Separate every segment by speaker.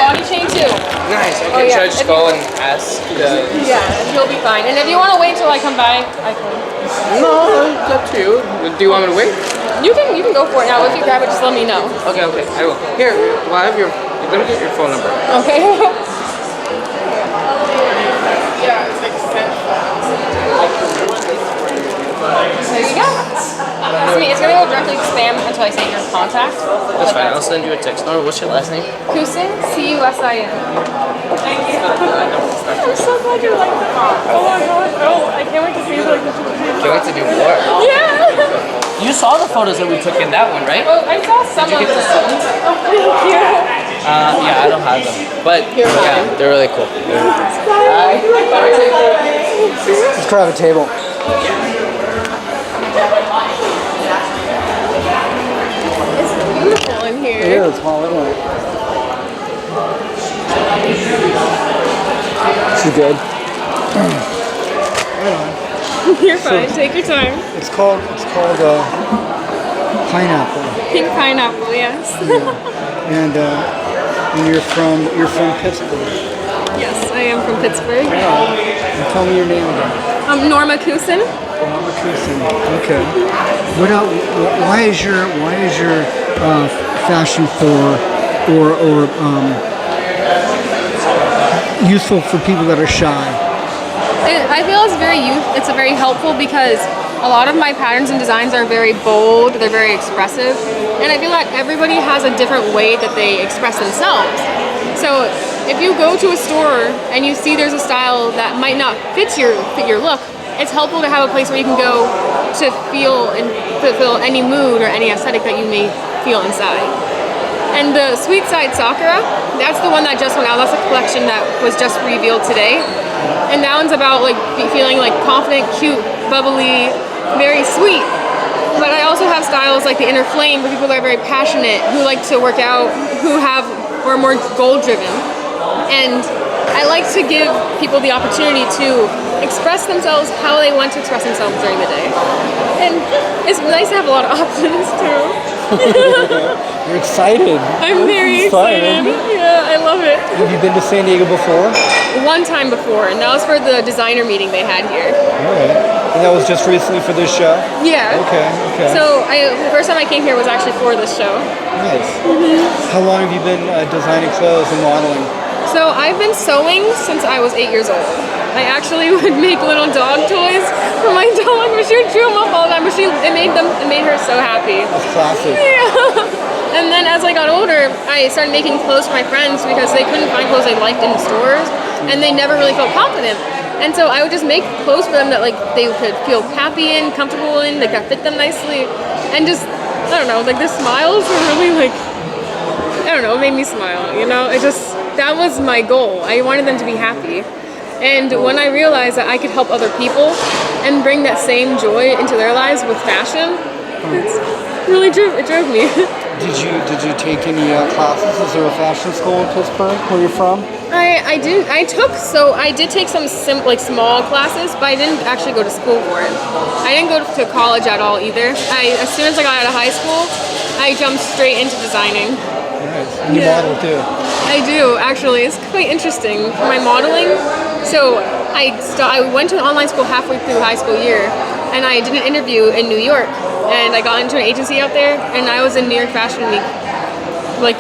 Speaker 1: body chain too.
Speaker 2: Nice. Okay,
Speaker 1: Oh, yeah.
Speaker 2: should I just go and ask?
Speaker 1: Yeah, you'll be fine. And if you want to wait till I come by, I can.
Speaker 2: No, it's up to you. Do you want me to wait?
Speaker 1: You can go for it now. If you grab it, just let me know.
Speaker 2: Okay, I will. Here, well, I have your. Let me get your phone number.
Speaker 1: Okay.
Speaker 2: Yeah, it's like
Speaker 1: There you go. It's gonna go directly to spam until I say your contact.
Speaker 2: That's fine. I'll send you a text. Norma, what's your last name?
Speaker 1: Cusin, C-U-S-I-N. Thank you. I'm so glad you like that. Oh my god. Oh, I can't wait to see like the
Speaker 2: Can't wait to do more.
Speaker 1: Yeah.
Speaker 2: You saw the photos that we took in that one, right?
Speaker 1: Oh, I saw some
Speaker 2: Did you
Speaker 1: of
Speaker 2: get to
Speaker 1: them.
Speaker 2: see them?
Speaker 1: Thank you.
Speaker 2: Yeah, I don't have them. But yeah, they're really cool.
Speaker 3: Let's grab a table.
Speaker 1: It's beautiful in here.
Speaker 3: It is, small, isn't it? This is good. Right on.
Speaker 1: You're fine. Take your time.
Speaker 3: It's called pineapple.
Speaker 1: Pynk Pynespple, yes.
Speaker 3: And you're from Pittsburgh.
Speaker 1: Yes, I am from Pittsburgh.
Speaker 3: Wow. And tell me your name again.
Speaker 1: Norma Cusin.
Speaker 3: Norma Cusin. Okay. Why is your fashion or useful for people that are shy?
Speaker 1: I feel it's very helpful because a lot of my patterns and designs are very bold, they're very expressive, and I feel like everybody has a different way that they express themselves. So if you go to a store and you see there's a style that might not fit your look, it's helpful to have a place where you can go to feel and fulfill any mood or any aesthetic that you may feel inside. And the Sweet Side Sakura, that's the one that just went out. That's a collection that was just revealed today. And that one's about like feeling like confident, cute, bubbly, very sweet. But I also have styles like the Inner Flame for people that are very passionate, who like to work out, who are more goal driven. And I like to give people the opportunity to express themselves how they want to express themselves during the day. And it's nice to have a lot of options too.
Speaker 3: You're excited.
Speaker 1: I'm very excited. Yeah, I love it.
Speaker 3: Have you been to San Diego before?
Speaker 1: One time before, and that was for the designer meeting they had here.
Speaker 3: All right. And that was just recently for this show?
Speaker 1: Yeah.
Speaker 3: Okay.
Speaker 1: So the first time I came here was actually for this show.
Speaker 3: Nice. How long have you been designing clothes and modeling?
Speaker 1: So I've been sewing since I was 8 years old. I actually would make little dog toys for my dog, but she would chew them up all the time, but it made her so happy.
Speaker 3: That's classic.
Speaker 1: Yeah. And then as I got older, I started making clothes for my friends because they couldn't find clothes they liked in stores, and they never really felt confident. And so I would just make clothes for them that like they could feel happy in, comfortable in, like that fit them nicely, and just I don't know, like their smiles were really like I don't know, it made me smile. You know, that was my goal. I wanted them to be happy. And when I realized that I could help other people and bring that same joy into their lives with fashion, it drove me.
Speaker 3: Did you take any classes? Is there a fashion school in Pittsburgh where you're from?
Speaker 1: I didn't. I did take some small classes, but I didn't actually go to school for it. I didn't go to college at all either. As soon as I got out of high school, I jumped straight into designing.
Speaker 3: Nice. And you model too?
Speaker 1: I do, actually. It's quite interesting for my modeling. So I went to an online school halfway through high school year, and I did an interview in New York, and I got into an agency out there, and I was in New York Fashion Week like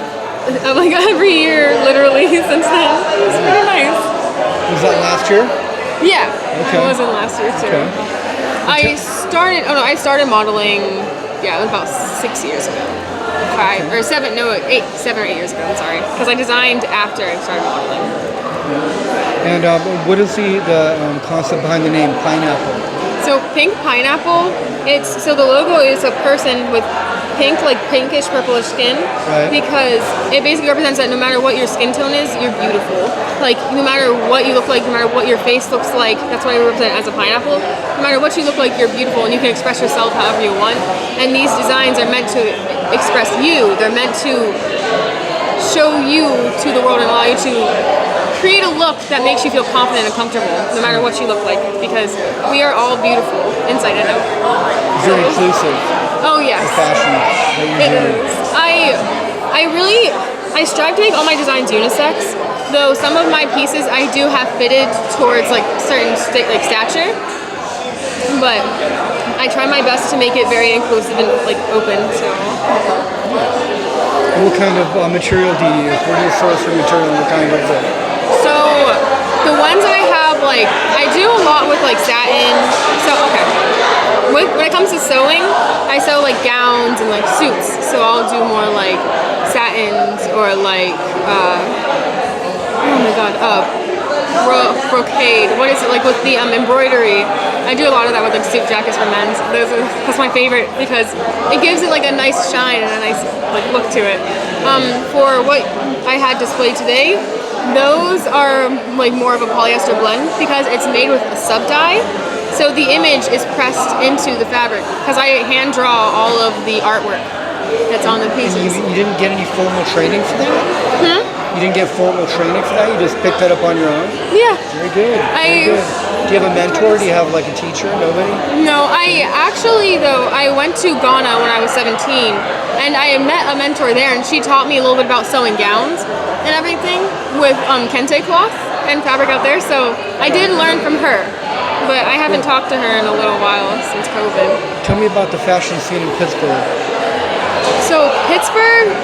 Speaker 1: every year literally since then. It was pretty nice.
Speaker 3: Was that last year?
Speaker 1: Yeah,
Speaker 3: okay.
Speaker 1: I was in last year too.
Speaker 3: Okay.
Speaker 1: I started modeling, it was about 6 years ago. 7 or 8 years ago, I'm sorry. Because I designed after I started modeling.
Speaker 3: And what is the concept behind the name Pineapple?
Speaker 1: So Pynk Pynespple, the logo is a person with pink, like pinkish, purplish skin.
Speaker 3: Right.
Speaker 1: Because it basically represents that no matter what your skin tone is, you're beautiful. Like, no matter what you look like, no matter what your face looks like, that's what I represent as a pineapple. No matter what you look like, you're beautiful, and you can express yourself however you want. And these designs are meant to express you. They're meant to show you to the world and allow you to create a look that makes you feel confident and comfortable, no matter what you look like, because we are all beautiful inside and out.
Speaker 3: Very inclusive.
Speaker 1: Oh yes.
Speaker 3: The fashion that you're doing.
Speaker 1: It is. I I strive to make all my designs unisex, though some of my pieces I do have fitted towards like certain like stature, but I try my best to make it very inclusive and like open. So.
Speaker 3: What kind of material do you use? Where do you source your material? What kind of?
Speaker 1: So the ones that I have, like I do a lot with like satin. So okay. When it comes to sewing, I sew like gowns and like suits. So I'll do more like satins or like oh my god, brocade. What is it like with the embroidery? I do a lot of that with like suit jackets for men's. That's my favorite because it gives it like a nice shine and a nice like look to it. For what I had displayed today, those are like more of a polyester blend because it's made with a sub dye. So the image is pressed into the fabric because I hand draw all of the artwork that's on the pieces.
Speaker 3: You didn't get any formal training for that? You didn't get formal training for that? You just picked that up on your own?
Speaker 1: Yeah.
Speaker 3: Very good. Very good. Do you have a mentor? Do you have like a teacher? Nobody?
Speaker 1: No, I actually though, I went to Ghana when I was 17 and I met a mentor there and she taught me a little bit about sewing gowns and everything with kente cloth and fabric out there. So I did learn from her. But I haven't talked to her in a little while since COVID.
Speaker 3: Tell me about the fashion scene in Pittsburgh.
Speaker 1: So Pittsburgh,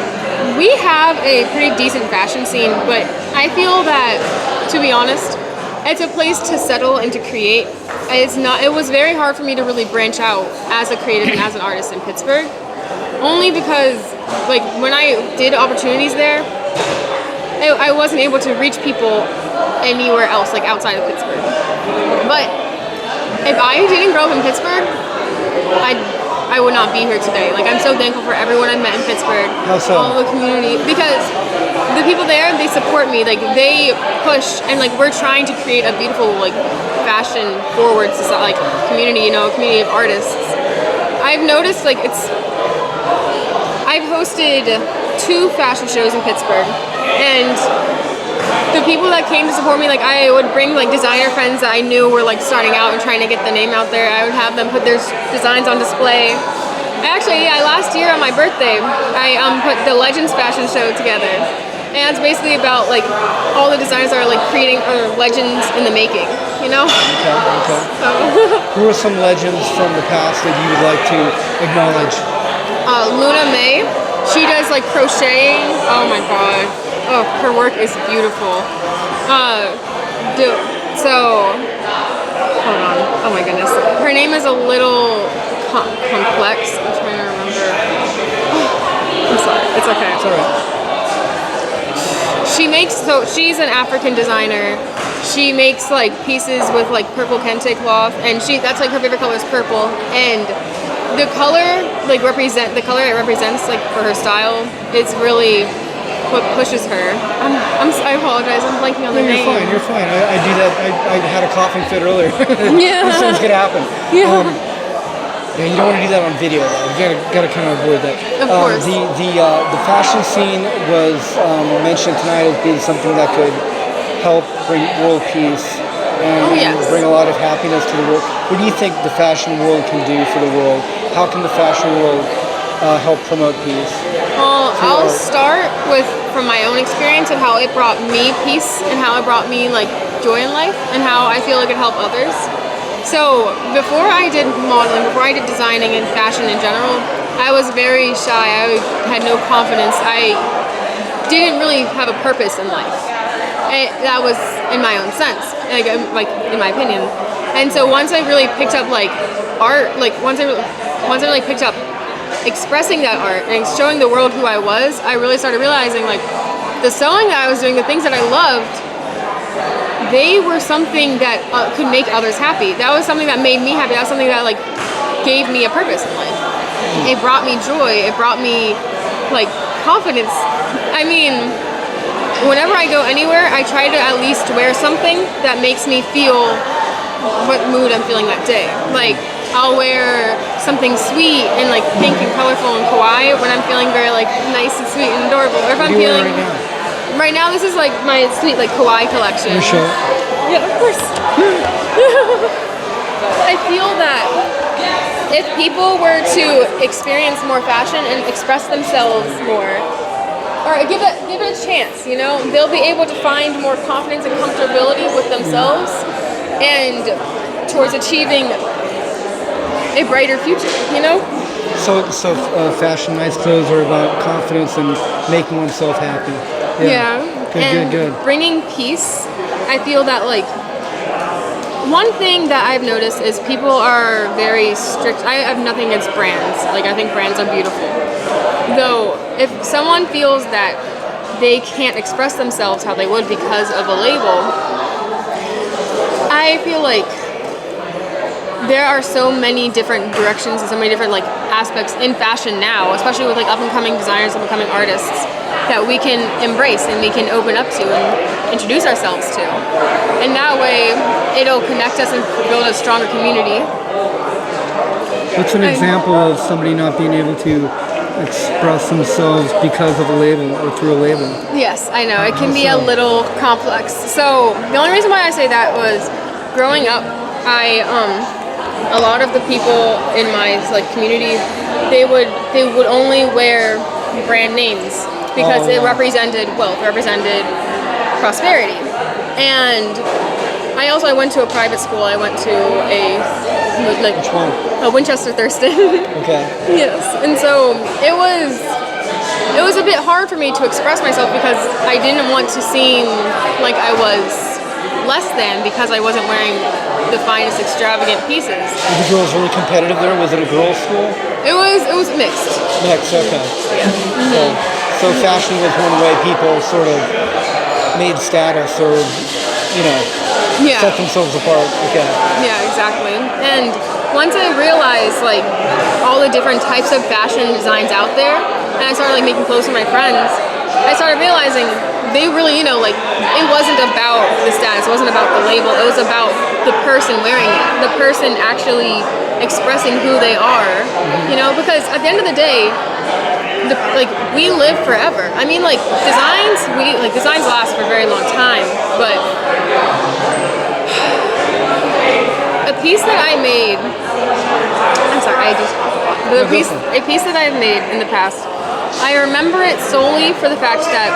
Speaker 1: we have a pretty decent fashion scene, but I feel that, to be honest, it's a place to settle and to create. It's not. It was very hard for me to really branch out as a creative and as an artist in Pittsburgh, only because like when I did opportunities there, I wasn't able to reach people anywhere else, like outside of Pittsburgh. But if I didn't grow up in Pittsburgh, I would not be here today. Like I'm so thankful for everyone I met in Pittsburgh,
Speaker 3: How so?
Speaker 1: all the community, because the people there, they support me. Like they push, and like we're trying to create a beautiful like fashion forward society, like community, you know, a community of artists. I've noticed like I've hosted 2 fashion shows in Pittsburgh, and the people that came to support me, like I would bring like designer friends that I knew were like starting out and trying to get the name out there. I would have them put their designs on display. Actually, last year on my birthday, I put the Legends fashion show together. And it's basically about like all the designers that are like creating legends in the making, you know?
Speaker 3: Okay.
Speaker 1: So.
Speaker 3: Who are some legends from the past that you would like to acknowledge?
Speaker 1: Luna May. She does like crocheting. Oh my god. Oh, her work is beautiful. So, hold on. Oh my goodness. Her name is a little complex. I'm trying to remember. I'm sorry. It's okay.
Speaker 3: It's all right.
Speaker 1: She's an African designer. She makes like pieces with like purple kente cloth, and that's like her favorite color is purple. And the color it represents like for her style, it's really what pushes her. I apologize, I'm blanking on the name.
Speaker 3: You're fine. I do that. I had a coughing fit earlier.
Speaker 1: Yeah.
Speaker 3: This thing's gonna happen.
Speaker 1: Yeah.
Speaker 3: Yeah, you don't want to do that on video though. You gotta kind of avoid that.
Speaker 1: Of course.
Speaker 3: The fashion scene was mentioned tonight as being something that could help bring world peace and bring a lot of happiness to the world. What do you think the fashion world can do for the world? How can the fashion world help promote peace?
Speaker 1: Well, I'll start from my own experience of how it brought me peace and how it brought me like joy in life and how I feel it could help others. So before I did modeling, before I did designing and fashion in general, I was very shy. I had no confidence. I didn't really have a purpose in life. That was in my own sense, like in my opinion. And so once I really picked up like art, like once I really picked up expressing that art and showing the world who I was, I really started realizing like the sewing that I was doing, the things that I loved, they were something that could make others happy. That was something that made me happy. That was something that like gave me a purpose in life. It brought me joy. It brought me like confidence. I mean, whenever I go anywhere, I try to at least wear something that makes me feel what mood I'm feeling that day. Like I'll wear something sweet and like pink and colorful and kawaii when I'm feeling very like nice and sweet and adorable. Or if I'm feeling right now, this is like my sweet like kawaii collection.
Speaker 3: You sure?
Speaker 1: Yeah, of course. I feel that if people were to experience more fashion and express themselves more, or give it a chance. You know, they'll be able to find more confidence and comfortability with themselves, and towards achieving a brighter future. You know.
Speaker 3: So fashion, nice clothes are about confidence and making oneself happy.
Speaker 1: Yeah.
Speaker 3: Good.
Speaker 1: Bringing peace. I feel that like one thing that I've noticed is people are very strict. I have nothing against brands. Like I think brands are beautiful. Though if someone feels that they can't express themselves how they would because of a label, I feel like there are so many different directions and so many different like aspects in fashion now, especially with like up and coming designers, up and coming artists, that we can embrace and we can open up to and introduce ourselves to. And that way it'll connect us and build a stronger community.
Speaker 3: What's an example of somebody not being able to express themselves because of a label or through a label?
Speaker 1: Yes, I know. It can be a little complex. So the only reason why I say that was growing up, a lot of the people in my like community, they would only wear brand names because it represented wealth, represented prosperity. And I went to a private school. I went to
Speaker 3: Which one?
Speaker 1: a Winchester Thurston.
Speaker 3: Okay.
Speaker 1: Yes, and so it was a bit hard for me to express myself because I didn't want to seem like I was less than because I wasn't wearing the finest extravagant pieces.
Speaker 3: Were the girls really competitive there? Was it a girls' school?
Speaker 1: It was mixed.
Speaker 3: Mixed, okay.
Speaker 1: Yeah.
Speaker 3: So fashion was one way people sort of made status or, set themselves apart. Okay.
Speaker 1: Yeah, exactly. And once I realized like all the different types of fashion designs out there, and I started like making clothes for my friends, I started realizing they really, it wasn't about the status, it wasn't about the label, it was about the person wearing it, the person actually expressing who they are, because at the end of the day, we live forever. I mean, designs last for a very long time, but a piece that I made, a piece that I've made in the past, I remember it solely for the fact that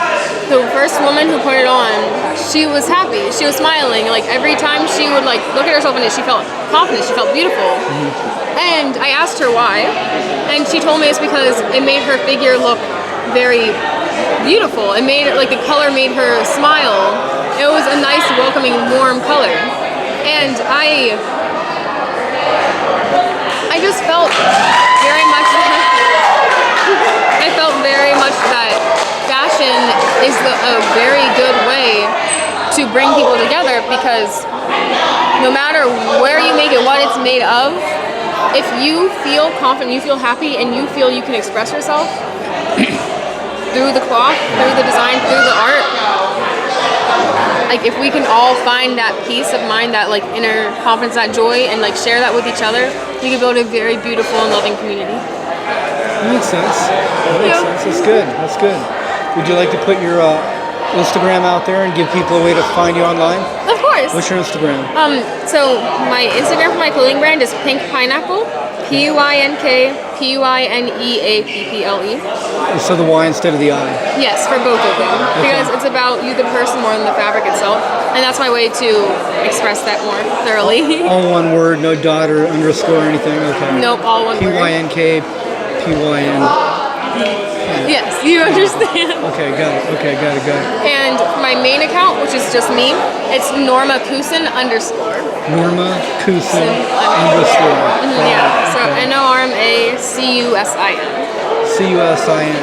Speaker 1: the first woman who put it on, she was happy, she was smiling. Like every time she would look at herself in it, she felt confident, she felt beautiful. And I asked her why, and she told me it's because it made her figure look very beautiful. It made it the color made her smile. It was a nice, welcoming, warm color. And I just felt very much that fashion is a very good way to bring people together, because no matter where you make it, what it's made of, if you feel confident, you feel happy, and you feel you can express yourself through the cloth, through the design, through the art, if we can all find that peace of mind, that inner confidence, that joy, and share that with each other, we can build a very beautiful and loving community.
Speaker 3: That makes sense. That's good. That's good. Would you like to put your Instagram out there and give people a way to find you online?
Speaker 1: Of course.
Speaker 3: What's your Instagram?
Speaker 1: So my Instagram for my clothing brand is Pynk Pynespple, PYNK PYNEAPPLE.
Speaker 3: So the Y instead of the I.
Speaker 1: Yes, for both of them, because it's about you, the person, more than the fabric itself, and that's my way to express that more thoroughly.
Speaker 3: All one word, no dot or underscore or anything. Okay.
Speaker 1: Nope, all one word.
Speaker 3: PYNK PYN.
Speaker 1: Yes, you understand.
Speaker 3: Okay, got it.
Speaker 1: And my main account, which is just me, it's Norma Cusin _.
Speaker 3: Norma Cusin _.
Speaker 1: Yeah, so NORMACUSIN.
Speaker 3: CUSIN.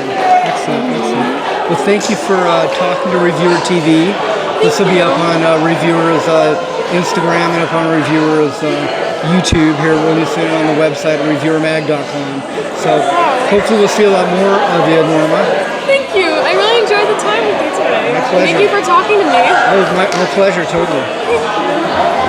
Speaker 3: Excellent. Well, thank you for talking to Reviewer TV. This will be up on Reviewer's Instagram and up on Reviewer's YouTube here really soon on the website reviewermag.com. So hopefully we'll see a lot more of you, Norma.
Speaker 1: Thank you. I really enjoyed the time with you today.
Speaker 3: My pleasure.
Speaker 1: Thank you for talking to me.
Speaker 3: It was my pleasure, totally.
Speaker 1: Thank you.